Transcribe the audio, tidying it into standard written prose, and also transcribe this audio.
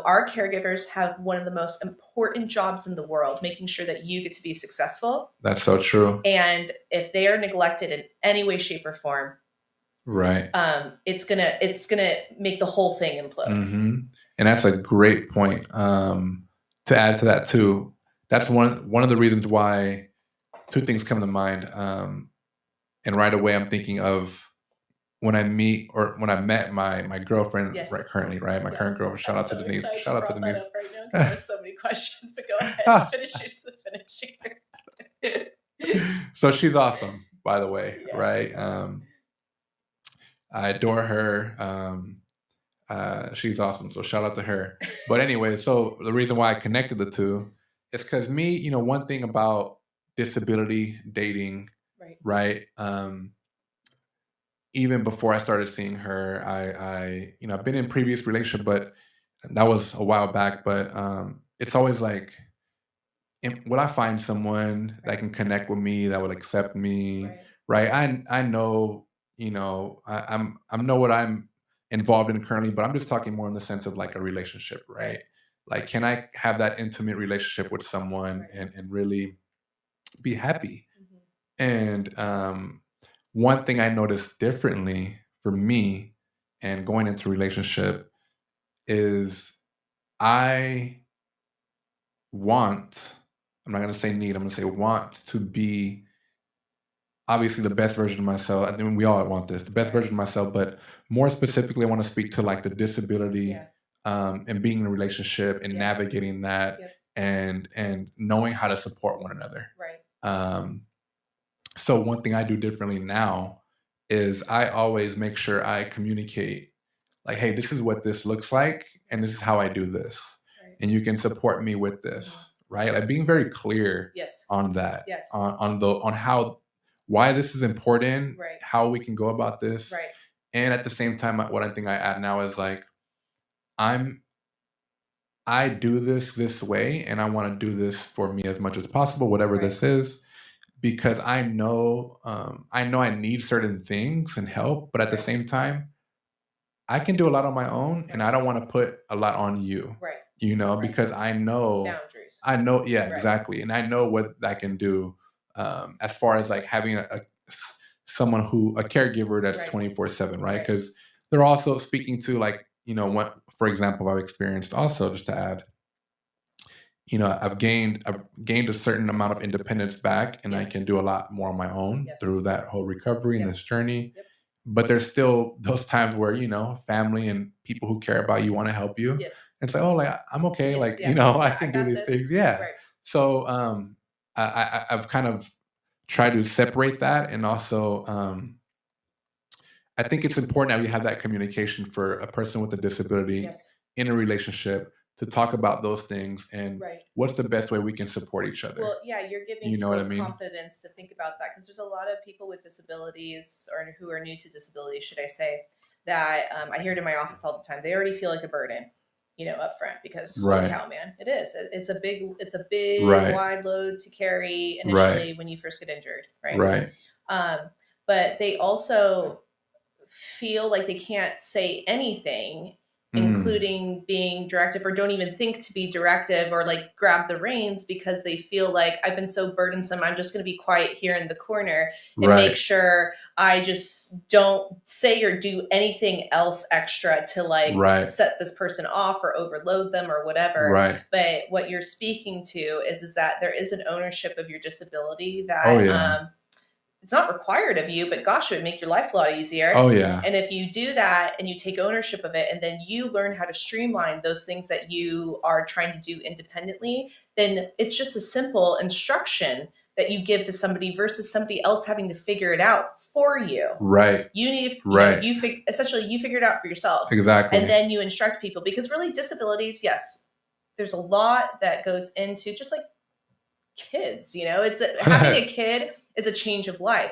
our caregivers have one of the most important jobs in the world, making sure that you get to be successful. That's so true. And if they are neglected in any way, shape, or form, right, it's gonna make the whole thing implode. Mm-hmm. And that's a great point. To add to that too, that's one of the reasons why two things come to mind. And right away, I'm thinking of when I met my girlfriend, Yes. right, currently, right, my current girlfriend. Shout out to Denise. Shout out to Denise. That up right now because there's so many questions, but go ahead, finish. So she's awesome, by the way, Yeah. right? I adore her. She's awesome. So shout out to her. But anyway, so the reason why I connected the two is because me, one thing about disability dating, right? Even before I started seeing her, I've been in previous relationship, but that was a while back. But it's always like, will I find someone that can connect with me, that will accept me, right? I know, I know what I'm involved in currently, but I'm just talking more in the sense of like a relationship, right? Like, can I have that intimate relationship with someone and really be happy? And one thing I noticed differently for me and going into relationship is I want, I'm not going to say need, I'm going to say want to be obviously the best version of myself. I think we all want this, the best version of myself, but more specifically, I want to speak to like the disability and being in a relationship and navigating that and knowing how to support one another. So one thing I do differently now is I always make sure I communicate like, hey, this is what this looks like, and this is how I do this. And you can support me with this, right? Like being very clear on that, on how, why this is important, how we can go about this. And at the same time, what I think I add now is like, I do this way, and I want to do this for me as much as possible, whatever this is, because I know I need certain things and help, but at the same time, I can do a lot on my own, and I don't want to put a lot on you, because I know boundaries. Exactly, and I know what that can do as far as like having someone a caregiver that's 24/7, right? Because they're also speaking to like what, for example, I've experienced also, just to add, I've gained a certain amount of independence back, and I can do a lot more on my own through that whole recovery and this journey. But there's still those times where family and people who care about you want to help you. And it's like, oh, like I'm okay, like I can do these things. So I've kind of tried to separate that, and also I think it's important that we have that communication for a person with a disability in a relationship, to talk about those things and what's the best way we can support each other. Well, you're giving people confidence to think about that, because there's a lot of people with disabilities, or who are new to disability, should I say, that I hear it in my office all the time. They already feel like a burden, up front, because holy cow, man, it is. It's a big wide load to carry initially when you first get injured, right? But they also feel like they can't say anything, including being directive, or don't even think to be directive, or like grab the reins, because they feel like, I've been so burdensome, I'm just going to be quiet here in the corner and make sure I just don't say or do anything else extra to like set this person off or overload them or whatever. But what you're speaking to is that there is an ownership of your disability that it's not required of you, but gosh, it would make your life a lot easier. And if you do that and you take ownership of it, and then you learn how to streamline those things that you are trying to do independently, then it's just a simple instruction that you give to somebody, versus somebody else having to figure it out for you. You need to, essentially you figure it out for yourself. And then you instruct people, because really disabilities, yes, there's a lot that goes into, just like kids, it's having a kid is a change of life.